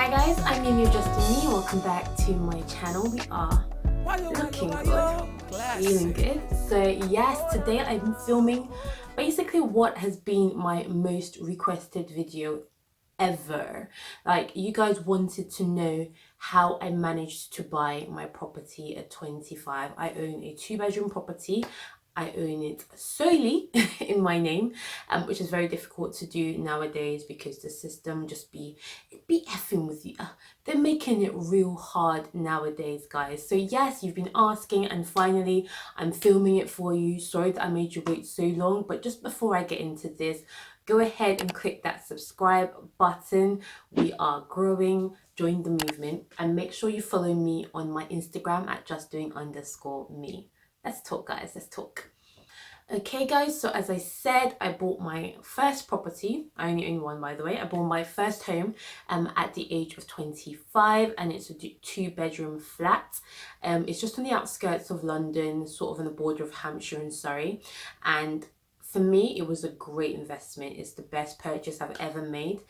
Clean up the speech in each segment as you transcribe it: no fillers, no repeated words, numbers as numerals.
Hi guys, I'm Mimi Justini. Welcome back to my channel. We are looking good, feeling good. So yes, today I'm filming basically what has been my most requested video ever. Like, you guys wanted to know how I managed to buy my property at 25. I own a 2-bedroom property. I own it solely in my name, which is very difficult to do nowadays because the system just be effing with you. They're making it real hard nowadays, guys. So yes, you've been asking, and finally I'm filming it for you. Sorry that I made you wait so long, but just before I get into this, go ahead and click that subscribe button. We are growing. Join the movement, and make sure you follow me on my Instagram at justdoing_me. Let's talk, guys. Let's talk. Okay guys, so as I said, I bought my first property. I only own one, by the way. I bought my first home at the age of 25, and it's a 2-bedroom flat. It's just on the outskirts of London, sort of on the border of Hampshire and Surrey. And for me, it was a great investment. It's the best purchase I've ever made.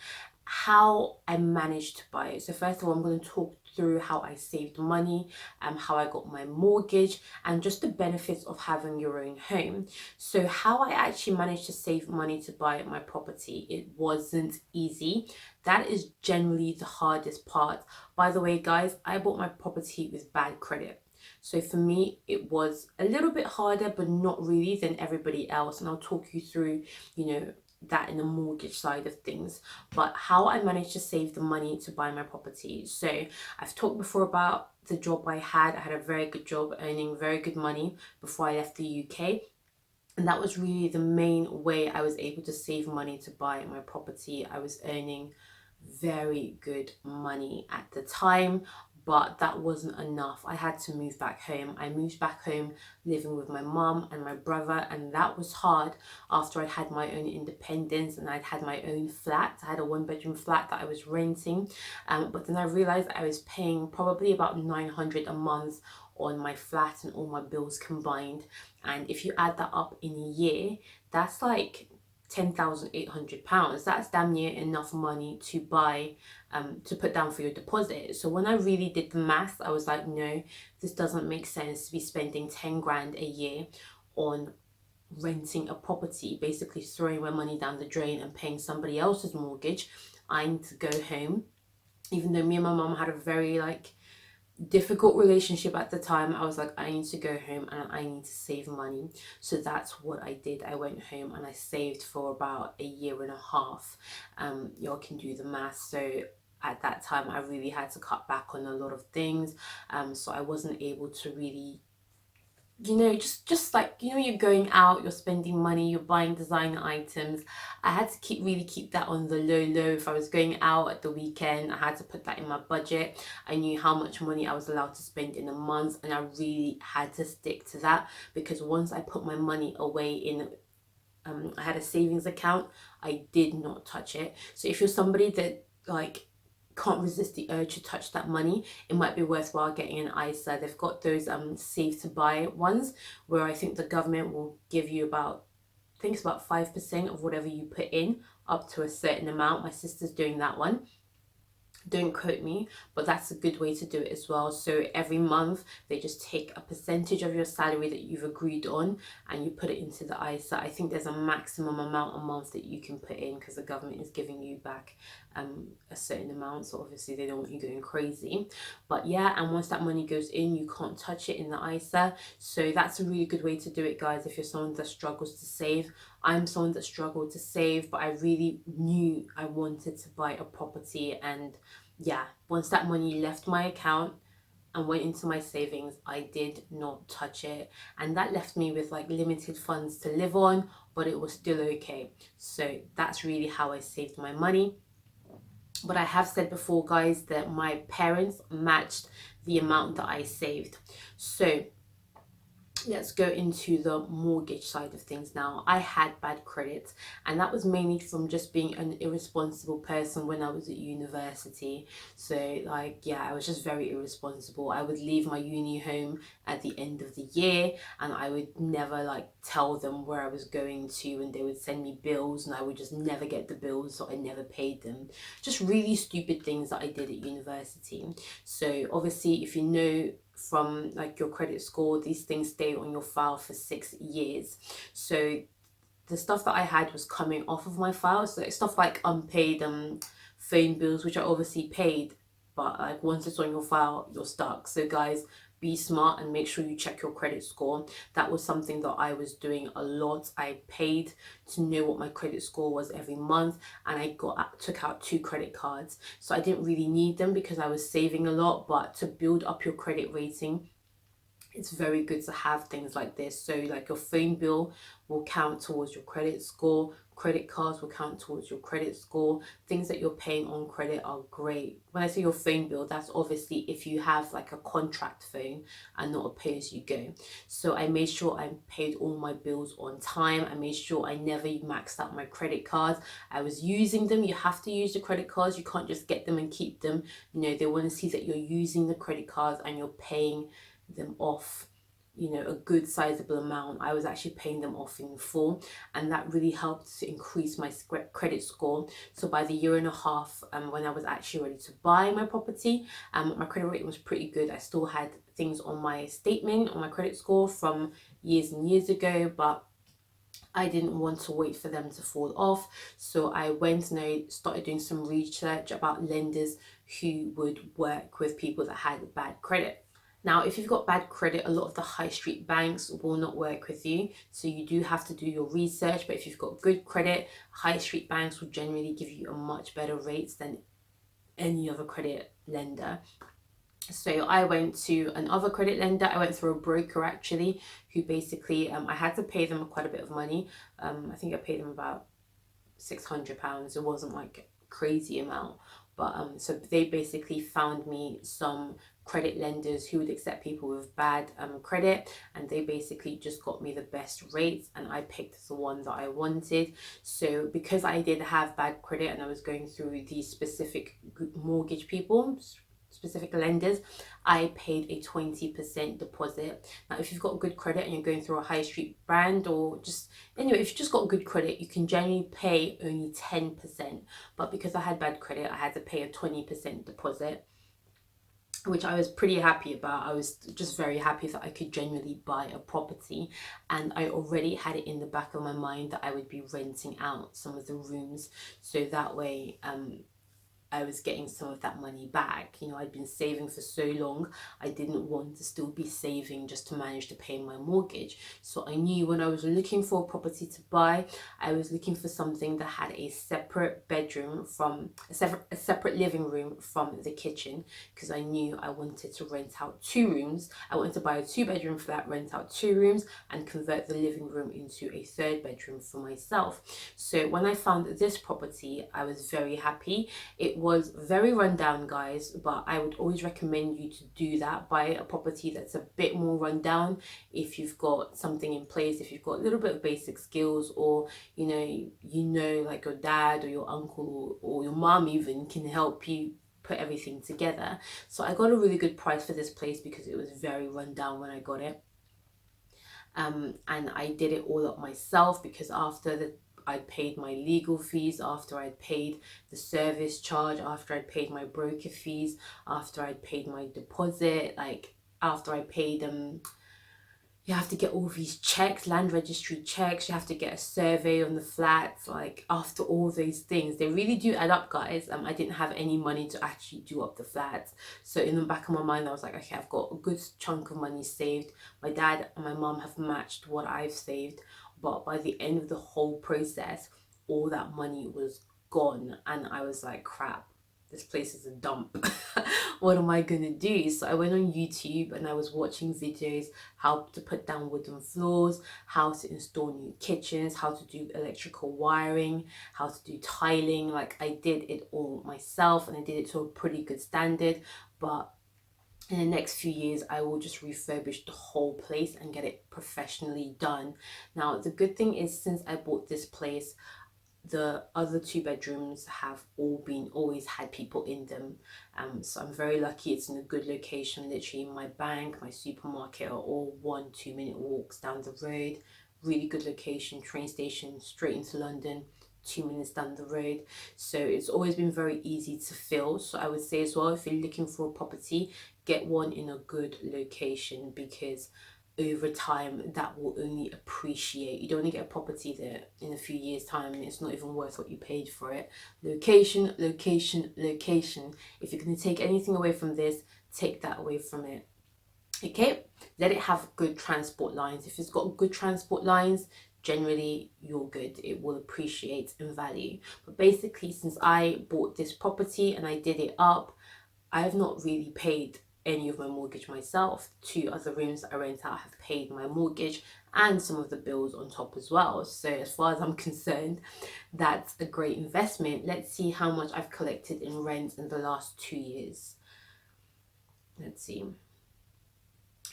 How I managed to buy it. So first of all, I'm going to talk through how I saved money, how I got my mortgage, and just the benefits of having your own home. So how I actually managed to save money to buy my property, it wasn't easy. That is generally the hardest part. By the way, guys, I bought my property with bad credit. So for me, it was a little bit harder, but not really, than everybody else. And I'll talk you through, that in the mortgage side of things. But how I managed to save the money to buy my property. So I've talked before about the job I had. I had a very good job, earning very good money before I left the UK. And that was really the main way I was able to save money to buy my property. I was earning very good money at the time, but that wasn't enough. I had to move back home. I moved back home living with my mum and my brother, and that was hard after I'd had my own independence and I'd had my own flat. I had a 1-bedroom flat that I was renting, but then I realized I was paying probably about 900 a month on my flat and all my bills combined. And if you add that up in a year, that's like £10,800. That's damn near enough money to buy, to put down for your deposit. So when I really did the math, I was like, no, this doesn't make sense to be spending 10 grand a year on renting a property, basically throwing my money down the drain and paying somebody else's mortgage. I need to go home. Even though me and my mum had a very difficult relationship at the time, I was like, I need to go home and I need to save money. So that's what I did. I went home and I saved for about a year and a half. Y'all can do the math. So at that time, I really had to cut back on a lot of things. So I wasn't able to really, just like, you're going out, you're spending money, you're buying designer items. I had to really keep that on the low. If I was going out at the weekend, I had to put that in my budget. I knew how much money I was allowed to spend in a month, and I really had to stick to that, because once I put my money away in I had a savings account, I did not touch it. So if you're somebody that can't resist the urge to touch that money, it might be worthwhile getting an ISA. They've got those save to buy ones, where I think the government will give you about, I think it's about 5% of whatever you put in, up to a certain amount. My sister's doing that one. Don't quote me, but that's a good way to do it as well. So every month they just take a percentage of your salary that you've agreed on and you put it into the ISA. I think there's a maximum amount a month that you can put in, because the government is giving you back a certain amount. So obviously they don't want you going crazy. But yeah, and once that money goes in, you can't touch it in the ISA. So that's a really good way to do it, guys, if you're someone that struggles to save. I'm someone that struggled to save, but I really knew I wanted to buy a property. And yeah, once that money left my account and went into my savings, I did not touch it. And that left me with limited funds to live on, but it was still okay. So that's really how I saved my money. But I have said before, guys, that my parents matched the amount that I saved. So let's go into the mortgage side of things now. I had bad credit, and that was mainly from just being an irresponsible person when I was at university. So, like, yeah, I was just very irresponsible. I would leave my uni home at the end of the year, and I would never like tell them where I was going to, and they would send me bills, and I would just never get the bills, so I never paid them. Just really stupid things that I did at university. So, obviously, if you know from like your credit score, these things stay on your file for 6 years. So the stuff that I had was coming off of my file. So stuff like unpaid phone bills, which I obviously paid, but like once it's on your file, you're stuck. So guys, be smart and make sure you check your credit score. That was something that I was doing a lot. I paid to know what my credit score was every month, and I took out 2 credit cards. So I didn't really need them because I was saving a lot, but to build up your credit rating, it's very good to have things like this. So like your phone bill will count towards your credit score, credit cards will count towards your credit score. Things that you're paying on credit are great. When I say your phone bill, that's obviously if you have like a contract phone and not a pay as you go. So I made sure I paid all my bills on time. I made sure I never maxed out my credit cards. I was using them. You have to use the credit cards. You can't just get them and keep them. You know, they want to see that you're using the credit cards and you're paying them off, you know, a good sizable amount. I was actually paying them off in full, and that really helped to increase my credit score. So by the year and a half, when I was actually ready to buy my property, my credit rating was pretty good. I still had things on my statement on my credit score from years and years ago, but I didn't want to wait for them to fall off. So I went and I started doing some research about lenders who would work with people that had bad credit. Now, if you've got bad credit, a lot of the high street banks will not work with you. So you do have to do your research. But if you've got good credit, high street banks will generally give you a much better rates than any other credit lender. So I went to another credit lender. I went through a broker actually, who basically, I had to pay them quite a bit of money. I think I paid them about £600. It wasn't like a crazy amount. But so they basically found me some credit lenders who would accept people with bad credit, and they basically just got me the best rates, and I picked the one that I wanted. So because I did have bad credit and I was going through these specific mortgage people, specific lenders, I paid a 20% deposit. Now, if you've got good credit and you're going through a high street brand, or just anyway, if you've just got good credit, you can generally pay only 10%. But because I had bad credit, I had to pay a 20% deposit, which I was pretty happy about. I was just very happy that I could genuinely buy a property, and I already had it in the back of my mind that I would be renting out some of the rooms, so that way I was getting some of that money back. You know, I'd been saving for so long, I didn't want to still be saving just to manage to pay my mortgage. So I knew when I was looking for a property to buy, I was looking for something that had a separate bedroom from a separate living room from the kitchen, because I knew I wanted to rent out 2 rooms. I wanted to buy a 2-bedroom flat, rent out 2 rooms, and convert the living room into a 3rd bedroom for myself. So when I found this property, I was very happy. It was very rundown, guys, but I would always recommend you to do that. Buy a property that's a bit more rundown if you've got something in place, if you've got a little bit of basic skills, or you know like your dad or your uncle or your mom even can help you put everything together. So I got a really good price for this place because it was very rundown when I got it. And I did it all up myself, because after I paid my legal fees, after I'd paid the service charge, after I'd paid my broker fees, after I'd paid my deposit, like after I paid you have to get all these checks, land registry checks, you have to get a survey on the flats, like after all those things, they really do add up, guys. I didn't have any money to actually do up the flats. So in the back of my mind, I was like, okay, I've got a good chunk of money saved. My dad and my mom have matched what I've saved. But by the end of the whole process, all that money was gone. And I was like, crap, this place is a dump. What am I gonna do? So I went on YouTube and I was watching videos how to put down wooden floors, how to install new kitchens, how to do electrical wiring, how to do tiling. Like I did it all myself, and I did it to a pretty good standard. But in the next few years, I will just refurbish the whole place and get it professionally done. Now, the good thing is, since I bought this place, the other 2 bedrooms have always had people in them. So I'm very lucky it's in a good location. Literally, my bank, my supermarket are all 1-2 minute walks down the road. Really good location, train station straight into London, 2 minutes down the road. So it's always been very easy to fill. So I would say as well, if you're looking for a property, get one in a good location, because over time that will only appreciate. You don't want to get a property that in a few years time and it's not even worth what you paid for it. Location, location, location. If you're going to take anything away from this, take that away from it. Okay, let it have good transport lines. If it's got good transport lines, generally you're good. It will appreciate in value. But basically, since I bought this property and I did it up, I have not really paid any of my mortgage myself. 2 other rooms that I rent out have paid my mortgage and some of the bills on top as well. So as far as I'm concerned, that's a great investment. Let's see how much I've collected in rent in the last 2 years. Let's see.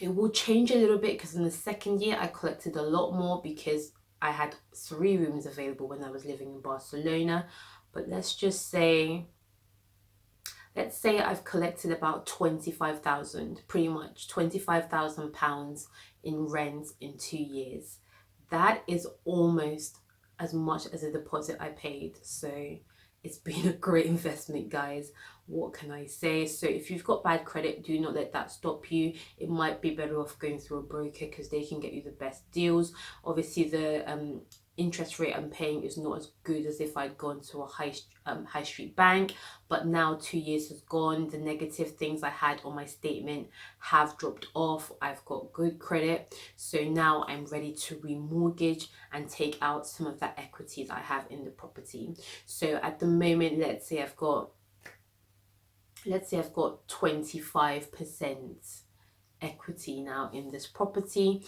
It will change a little bit because in the second year I collected a lot more because I had 3 rooms available when I was living in Barcelona. But let's say I've collected about 25,000, pretty much £25,000 in rent in 2 years. That is almost as much as a deposit I paid. So it's been a great investment, guys. What can I say? So if you've got bad credit, do not let that stop you. It might be better off going through a broker because they can get you the best deals. Obviously, the interest rate I'm paying is not as good as if I'd gone to a high street bank, but now 2 years has gone. The negative things I had on my statement have dropped off. I've got good credit, so now I'm ready to remortgage and take out some of that equity that I have in the property. So at the moment, let's say I've got 25% equity now in this property.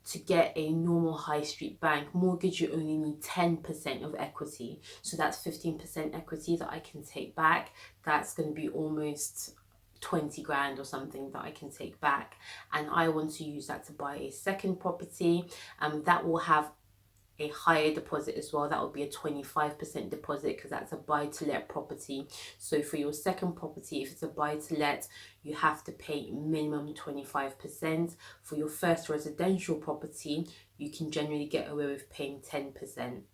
To get a normal high street bank mortgage, you only need 10% of equity. So that's 15% equity that I can take back. That's going to be almost 20 grand or something that I can take back. And I want to use that to buy a second property. That will have a higher deposit as well. That will be a 25% deposit because that's a buy-to-let property. So for your second property, if it's a buy-to-let, you have to pay minimum 25%. For your first residential property, you can generally get away with paying 10%.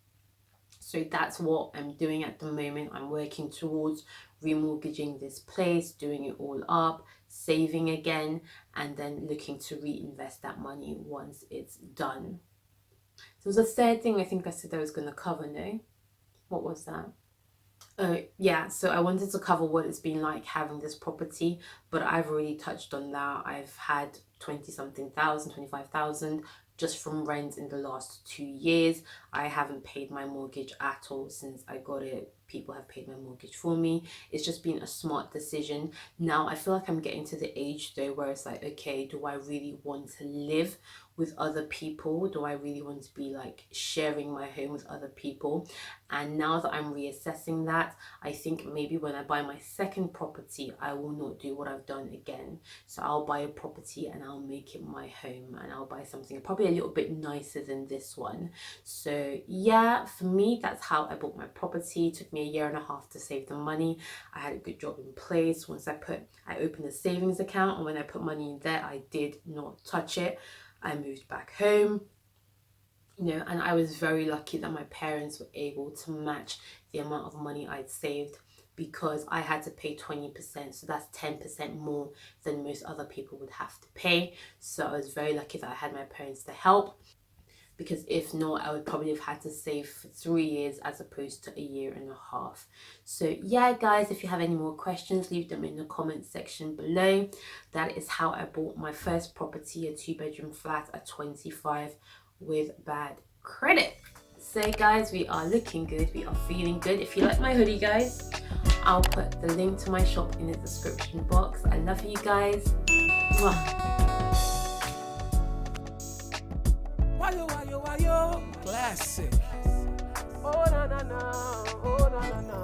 So that's what I'm doing at the moment. I'm working towards remortgaging this place, doing it all up, saving again, and then looking to reinvest that money once it's done. There was a third thing I think I said I was going to cover, no? What was that? Yeah, so I wanted to cover what it's been like having this property, but I've already touched on that. I've had 20-something thousand, 25,000 just from rent in the last 2 years. I haven't paid my mortgage at all since I got it. People have paid my mortgage for me. It's just been a smart decision. Now I feel like I'm getting to the age though where it's like, okay, do I really want to live with other people? Do I really want to be like sharing my home with other people? And now that I'm reassessing that, I think maybe when I buy my second property, I will not do what I've done again. So I'll buy a property and I'll make it my home, and I'll buy something probably a little bit nicer than this one. So yeah, for me, that's how I bought my property. It took me a year and a half to save the money. I had a good job in place. Once I opened a savings account, and when I put money in there, I did not touch it. I moved back home, and I was very lucky that my parents were able to match the amount of money I'd saved, because I had to pay 20%, so that's 10% more than most other people would have to pay. So I was very lucky that I had my parents to help, because if not, I would probably have had to save for 3 years as opposed to a year and a half. So yeah, guys, if you have any more questions, leave them in the comment section below. That is how I bought my first property, a 2-bedroom flat at 25 with bad credit. So guys, we are looking good, we are feeling good. If you like my hoodie, guys, I'll put the link to my shop in the description box. I love you guys. Mwah. Classic. Oh na na na, oh na na na.